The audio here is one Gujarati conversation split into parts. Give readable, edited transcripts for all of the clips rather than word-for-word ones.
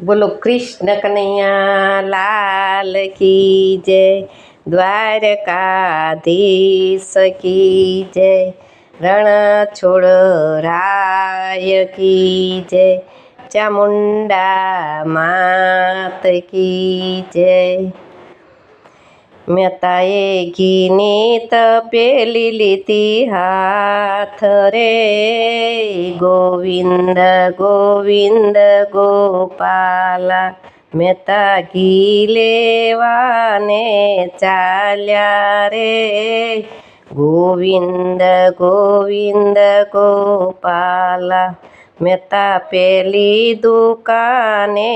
બોલો કૃષ્ણ કનૈયા લાલ કી જય, દ્વારકાધીશ કી જય, રણછોડ રાય કી જય, ચામુંડા માત કી જય। મહેતાએ ઘીની તપેલી લીધી હાથ રે, ગોવિંદ ગોવિંદ ગોપાલા। મહેતા ઘી લેવાને ચાલ્યા રે, ગોવિંદ ગોવિંદ ગોપાલા। મહેતા પેલી દુકાને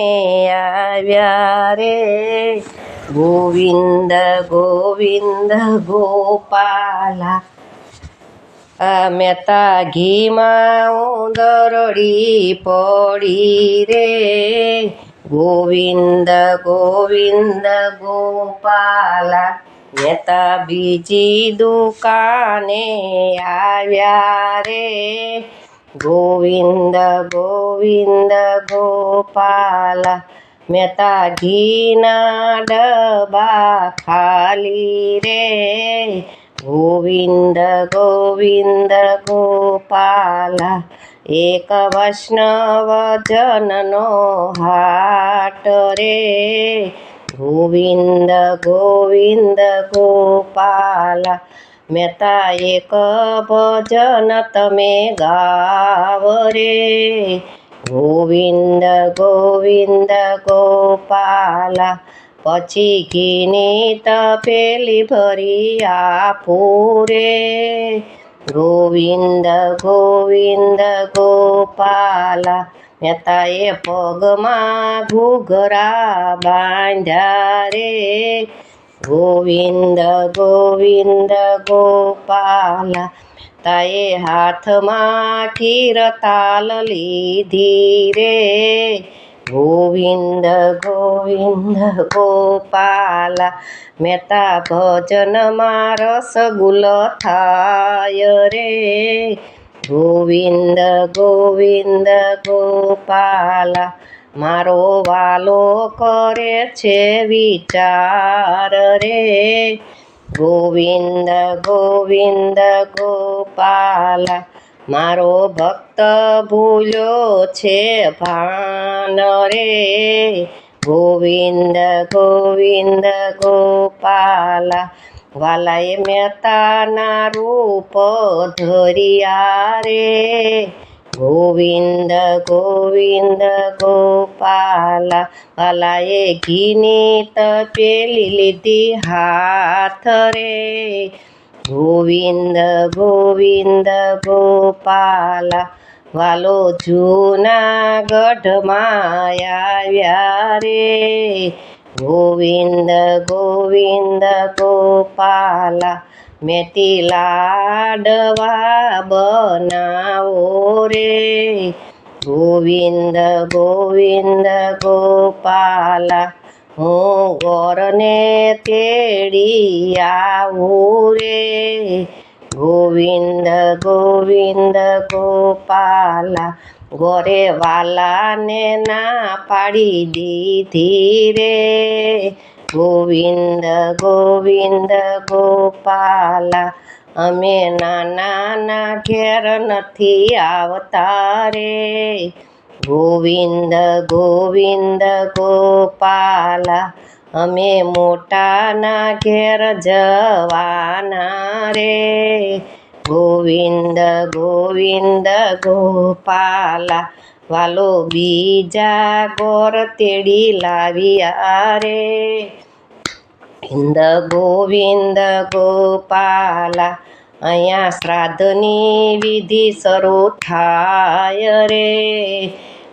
આવ્યા રે, ગોવિંદ ગોવિંદ ગોપાલા। મહેતા ઘીમાં ઉંદરડી પડી રે, ગોવિંદ ગોવિંદ ગોપાલા। મહેતા બીજી દુકાને આવ્યા રે, ગોવિંદ ગોવિંદ ગોપાલા। મહેતા ઘીના ડબ્બા ખાલી રે, ગોવિંદ ગોવિંદ ગોપાલા। એક વૈષ્ણવ જનનો હાટ રે, ગોવિંદ ગોવિંદ ગોપાલા। મહેતા એક ભજન તમે ગાવ રે, ગોવિંદ ગોવિંદ ગોપાલા। પછી ઘીની તપેલી ભરી આપું રે, ગોવિંદ ગોવિંદ ગોપાલા। મહેતાએ પગમાં ઘૂઘરા બાંધ્યા રે, ગોવિંદ ગોવિંદ ગોપાલા। મહેતાએ હાથમાં કીરતાલ લીધી રે, ગોવિંદ ગોવિંદ ગોપાલા। મહેતા ભજનમાં રસગુલ્લો થાય રે, ગોવિંદ ગોવિંદ ગોપાલા। મારો વાલો કરે છે વિચાર રે, ગોવિંદ ગોવિંદ ગોપાલા। મારો ભક્ત ભૂલ્યો છે ભાન રે, ગોવિંદ ગોવિંદ ગોપાલા। વાલાએ મહેતાના રૂપ ધર્યા રે, ગોવિંદ ગોવિંદ ગોપાલા। વાલાએ ઘીની તપેલી લીધી હાથ રે, ગોવિંદ ગોવિંદ ગોપાલા। વાલો જૂનાગઢમાં આવ્યા રે, ગોવિંદ ગોવિંદ ગોપાલા। મેથી લાડવા બનાવો રે, ગોવિંદ ગોવિંદ ગોપાલા। હું ગોરને તેડી આવું રે, ગોવિંદ ગોવિંદ ગોપાલા। ગોરે વાલાને ના પાડી દીધી રે, ગોવિંદ ગોવિંદ ગોપાલા। અમે નાના ઘેર નથી આવતા રે, ગોવિંદ ગોવિંદ ગોપાલા। અમે મોટાના ઘેર જવાના રે, ગોવિંદ ગોવિંદ ગોપાલા। વાલો બીજા ગોર તેડી લાવ્યા રે, ગોવિંદ ગોવિંદ ગોપાલા। અહીંયા શ્રાદ્ધની વિધિ શરૂ થાય રે,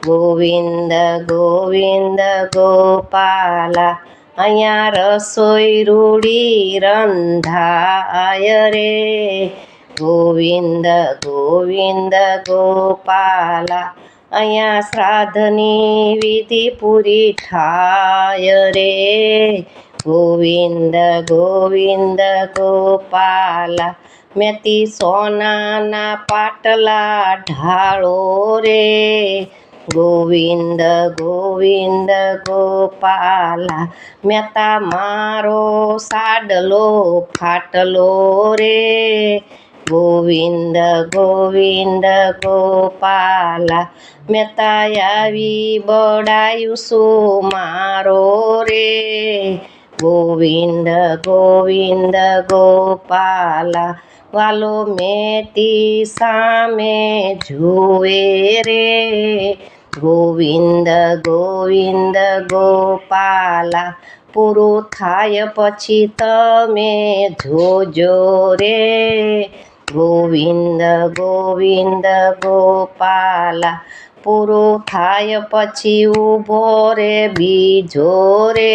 ગોવિંદ ગોવિંદ ગોપાલા। અહીંયા રસોઈ રૂડી રંધાય રે, ગોવિંદ ગોવિંદ ગોપાલા। અહીંયા શ્રાદ્ધની વિધિ પૂરી થાય રે, ગોવિંદ ગોવિંદ ગોપાલા। મેથી સોનાના પાટલા ઢાળો રે, ગોવિંદ ગોવિંદ ગોપાલા મેતા મારો સાડલો ફાટલો રે ગોવિંદ ગોવિંદ ગોપાલા મેતા આવી બડાયું શું મારો રે ગોવિંદ ગોવિંદ ગોપાલા વાલો મેતી સામે જુએ રે ગોવિંદ ગોવિંદ ગોપાલા પૂરું થાય પછી તમે જોજો રે ગોવિંદ ગોવિંદ ગોપાલા પૂરું થાય પછી ઊભો રે બીજો રે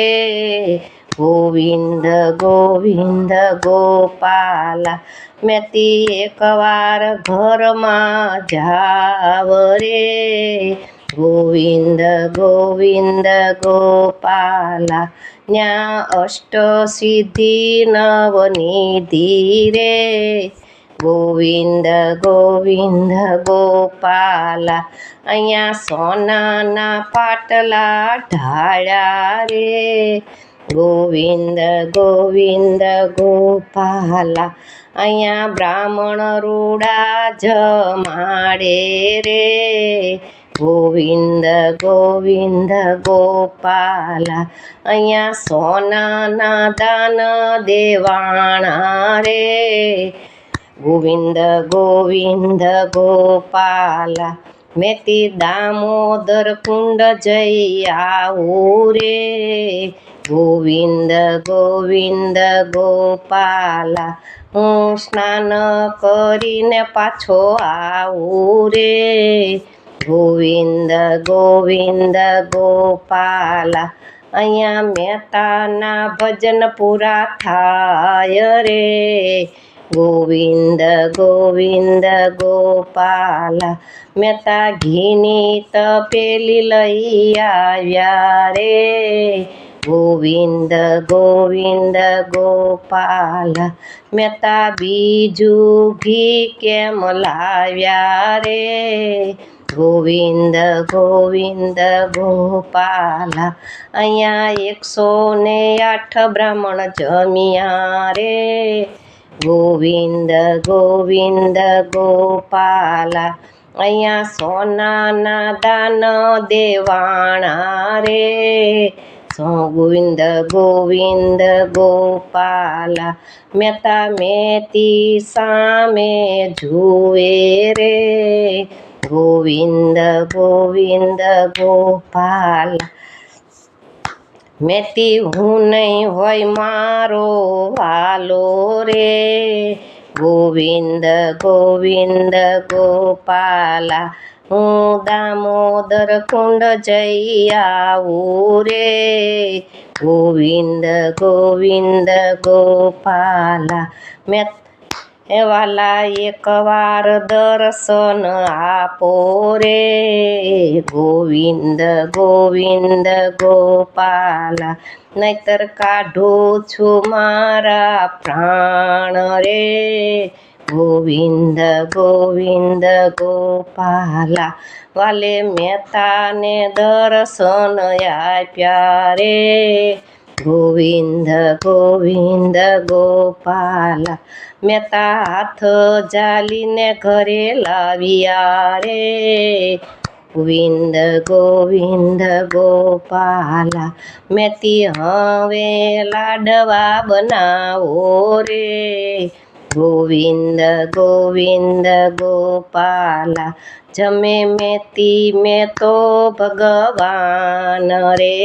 ગોવિંદ ગોવિંદ ગોપાલા મેતી એકવાર ઘરમાં જાવ રે ગોવિંદ ગોવિંદ ગોપાલા ન્યા અષ્ટ સિદ્ધિ નવનિધિ રે ગોવિંદ ગોવિંદ ગોપાલા અહીંયા સોનાના પાટલા ઢાળ્યા રે ગોવિંદ ગોવિંદ ગોપાલા અહીંયા બ્રાહ્મણ રૂડા જમાડે રે ગોવિંદ ગોવિંદ ગોપાલા અહીંયા સોનાના દાન દેવાણા રે ગોવિંદ ગોવિંદ ગોપાલા મેતી દામોદર કુંડ જઈ આવું રે ગોવિંદ ગોવિંદ ગોપાલા હું સ્નાન કરીને પાછો આવું રે ગોવિંદ ગોવિંદ ગોપાલા અહીંયા મહેતાના ભજન પૂરા થાય રે ગોવિંદ ગોવિંદ ગોપાલા મહેતા ઘીની તપેલી લઈ આવ્યા રે ગોવિંદ ગોવિંદ ગોપાલા મહેતા બીજું ઘી કેમ લાવ્યા રે ગોવિંદ ગોવિંદ ગોપાલા અહીંયા 108 બ્રાહ્મણ જમ્યા રે ગોવિંદ ગોવિંદ ગોપાલા અહીંયા સોનાના દાન દેવાણા રે ગોવિંદ ગોવિંદ ગોપાલા મેતા મેતી સામે જુએ રે ગોવિંદ ગોવિંદ ગોપાલા મેતી હું નહીં હોય મારો વાલો રે ગોવિંદ ગોવિંદ ગોપાલા હું દામોદર કુંડ જઈ આવું રે ગોવિંદ ગોવિંદ ગોપાલા મેં વાલા એકવાર દર્શન આપો રે ગોવિંદ ગોવિંદ ગોપાલા નહીતર કાઢું છું મારા પ્રાણ રે ગોવિંદ ગોવિંદ ગોપાલા વાલે મહેતાને દર્શન આપ્યા રે ગોવિંદ ગોવિંદ ગોપાલા મહેતા હાથ જાલીને ઘરે લાવ્યા રે ગોવિંદ ગોવિંદ ગોપાલા મેતી હવે લાડવા બનાવો રે ગોવિંદ ગોવિંદ ગોપાલા જમે મેતી મેં તો ભગવાન રે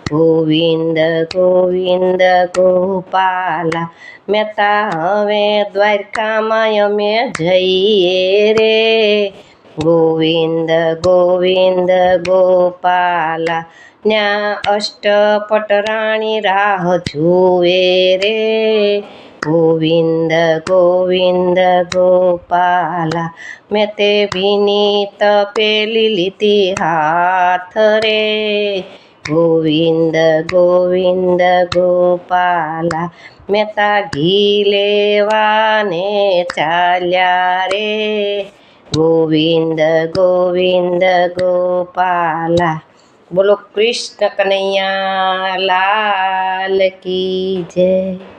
ગોવિંદ ગોવિંદ ગોપાલા મહેતા હવે દ્વારકામાં અમે જઈએ રે ગોવિંદ ગોવિંદ ગોપાલા ન્યા અષ્ટપટરાણી રાહ જુએ રે ગોવિંદ ગોવિંદ ગોપાલા મેં તે વિનીત પેલી લીધી હાથ રે ગોવિંદ ગોવિંદ ગોપાલા મહેતા ઘી લેવાને ચાલ્યા રે ગોવિંદ ગોવિંદ ગોપાલા. બોલો કૃષ્ણ કનૈયા લાલ કી જય.